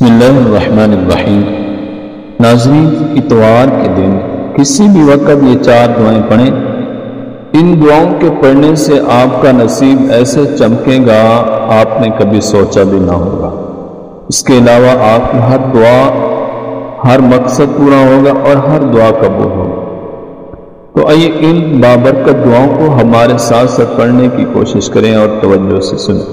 बिस्मिल्लाहिर्रहमानिर्रहीम। नाज़रीन, इतवार के दिन किसी भी वक्त ये 4 दुआएं पढ़ें। इन दुआओं के पढ़ने से आपका नसीब ऐसे चमकेगा आपने कभी सोचा भी ना होगा। इसके अलावा आपकी हर दुआ, हर मकसद पूरा होगा और हर दुआ कबूल होगी। तो आइए इन बाबरकत दुआओं को हमारे साथ साथ पढ़ने की कोशिश करें और तवज्जो से सुनें।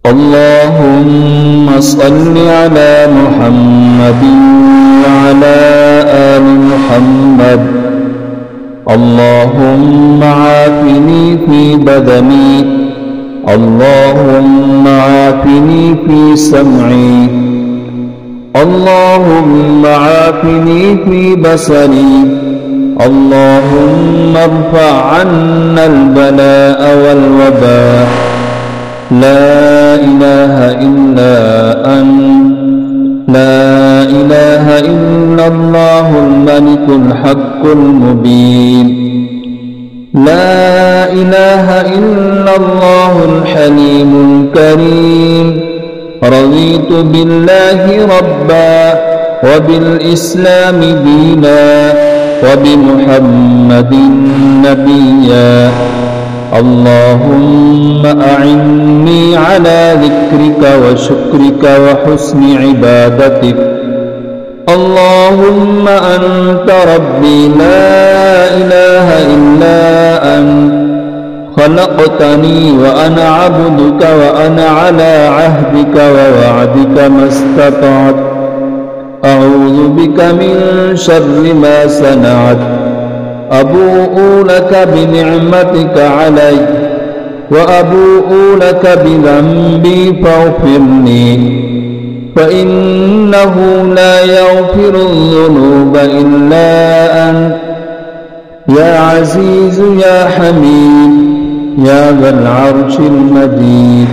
अल्लाहुम्मा सल्लि अला मुहम्मद व अला आलि मुहम्मद। अल्लाहुम्मा आफिनी फी बदनी। अल्लाहुम्मा आफिनी फी समई। अल्लाहुम्मा आफिनी फी बसरी। अल्लाहुम्मा इरफ़अ अन्ना अल-बलाअ वल-वबा। ला इलाहा इल्ला अंत, ला इलाहा इल्लल्लाहुल मलिकुल हक़्क़ुल मुबीन। ला इलाहा इल्लल्लाहुल हलीमुल करीम। रज़ीतु बिल्लाहि रब्बा व बिल इस्लामि दीना व बिमुहम्मदिन नबिय्या। अल्लाहुम्मा अइन्नी अला ज़िक्रिका व शुक्रिका व हुस्नि इबादतिक। अल्लाहुम्मा अन्त रब्बी ला इलाहा इल्ला अंत। खलक़तनी व अना अब्दुका व अना अला अहदिका व वअदिका मस्ततअत। अऊज़ु बिका मिन शर्रि मा सनअत। अबूउ लका बिनिअमतिका अलैया व अबूउ लका बिज़ंबी फ़ग़फ़िरली फ़इन्नहु ला यग़फ़िरुज़्ज़ुनूबा इल्ला अंत या अज़ीज़ु या हमीद या ज़ल अर्शिल मजीद।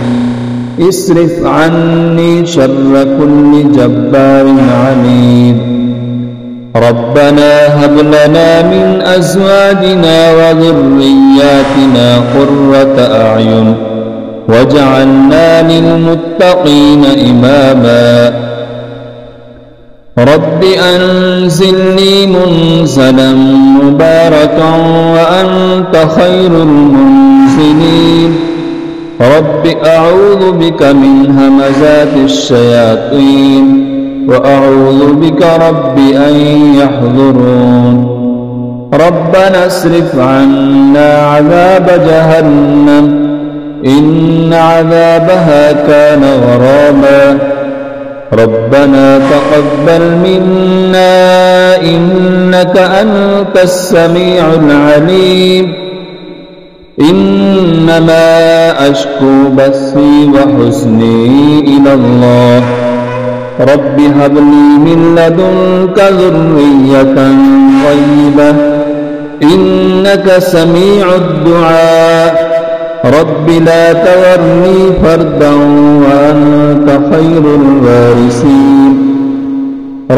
इस्रिफ़ अन्नी शर्र कुल्लि जब्बारिन अनीद। रब्बना हब लना मिन अज़वाजिना व ज़ुर्रिय्यातिना क़ुर्रता अ'युन वजअलना लिलमुत्तक़ीना इमामा। रब्बि अंज़िलनी मुनज़लन मुबारकन व अंत खैरुल मुनज़िलीन। रब्बि अऊज़ु बिका मिन हमज़ातिश शयातीन व अऊज़ु बिका रब्बि अन यहज़ुरून। रब्बना अस्रिफ़ अन्ना अज़ाब जहन्नम इन्न अज़ाबहा कान गरामा। रब्बना तक़ब्बल मिन्ना इन्नका अंतस समीउल अलीम। इन्नमा अश्कू बस्सी व हुज़्नी इलल्लाह। रब्बि हबली मिन लदुनका ज़ुर्रिय्यतन तय्यिबह इन्नका समीउद दुआ। रब्बि ला तज़रनी फ़र्दन व अन्त खैरुल वारिसीन।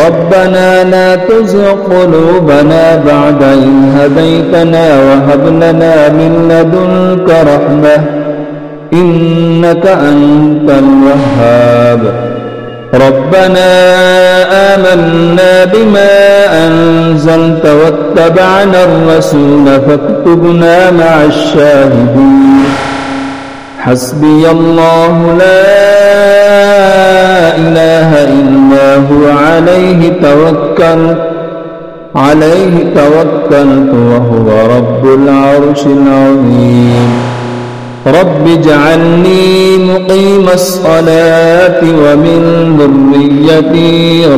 रब्बना ला तुज़िग़ क़ुलूबना बअद इज़ हदैतना व हब लना मिन लदुनका रहमह इन्नका अंतल वह्हाब। रब्बना आमन्ना बिमा अंज़लत वत्तबअना अर्रसूल फक्तुबना मअश शाहिदीन। हस्बियल्लाहु ला इलाहा इल्ला हुवा अलैहि तवक्कलतु व हुवा रब्बुल अर्शिल अज़ीम। रब्बि इजअलनी मुक़ीमस सलाति व मिन ज़ुर्रिय्यती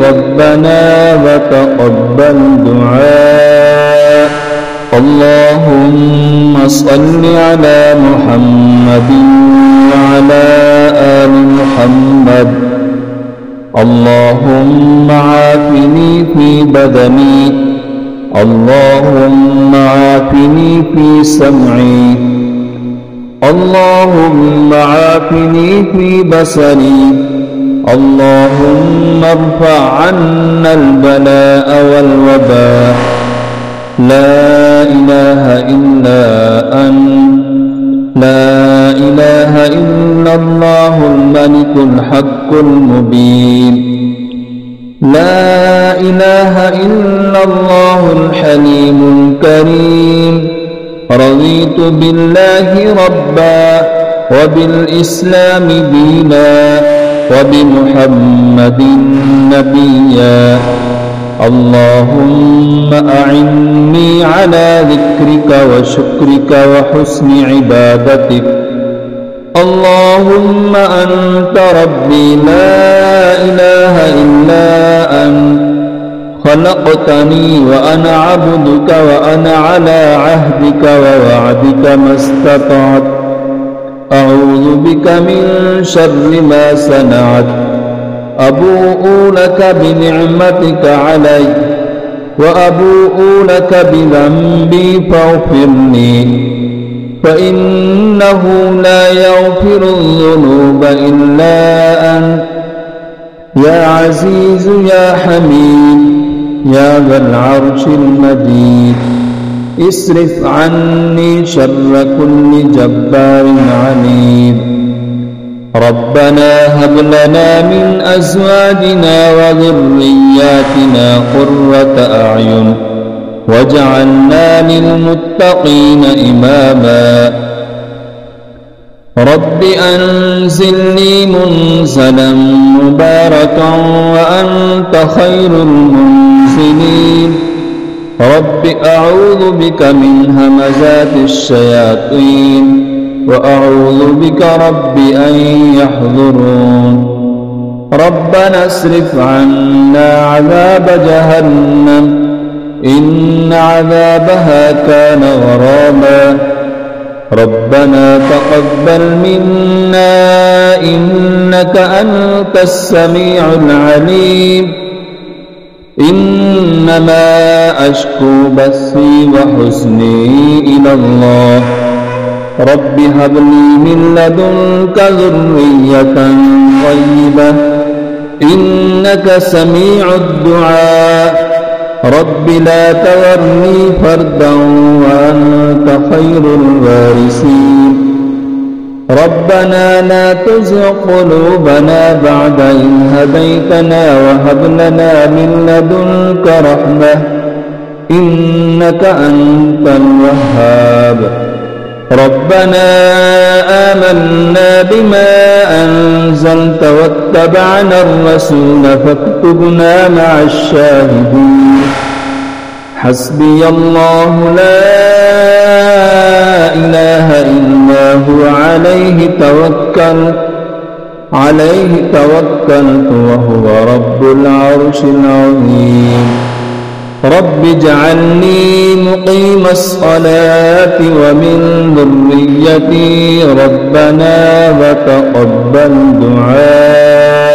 रब्बना व तक़ब्बल दुआ। अल्लाहुम्मा सल्लि अला मुहम्मदिन व अला आलि मुहम्मद। अल्लाहुम्मा आफिनी फी बदनी। अल्लाहुम्मा आफिनी फी समई। अल्लाहुम्मा आफिनी फी बसरी। अल्लाहुम्मा इरफ़अ अन्ना अल-बलाअ वल-वबा। ला इलाहा इल्ला अंत, لا إله إلا الله الملك الحق المبين لا إله إلا الله الحليم الكريم رضيت بالله ربا وبالإسلام دينا وبمحمد نبيا اللهم أعني على ذكرك وشكرك وحسن عبادتك اللهم أنت ربي لا إله إلا أنت خلقتني وأنا عبدك وأنا على عهدك ووعدك ما استطعت أعوذ بك من شر ما صنعت أبوء لك بنعمتك علي وأبوء لك بذنبي فاغفر لي فإنه لا يغفر الذنوب إلا أنت يا عزيز يا حميد يا ذا العرش المجيد اصرف عني شر كل جبار عنيد ربنا هب لنا من أزواجنا وذرياتنا قرة أعين واجعلنا للمتقين إماما رب أنزلني منزلا مباركا وأنت خير المنزلين رب أعوذ بك من همزات الشياطين وأعوذ بك رب أن يحضرون ربنا اصرف عنا عذاب جهنم إن عذابها كان غراما ربنا تقبل منا إنك أنت السميع العليم إنما أشكو بثي وحزني إلى الله رب هب لي من لدنك ذرية طيبة إنك سميع الدعاء رب لا تذرني فردا وأنت خير الوارثين ربنا لا تزغ قلوبنا بعد إذ هديتنا وهب لنا من لدنك رحمة إنك أنت الوهاب ربنا آمنا بما أنزلت واتبعنا الرسول فاكتبنا مع الشاهدين حسبي الله لا إله إلا هو عليه توكلت وهو رب العرش العظيم رب اجعلني مقيم الصلاة ومن ذريتي ربنا وتقبل دعاء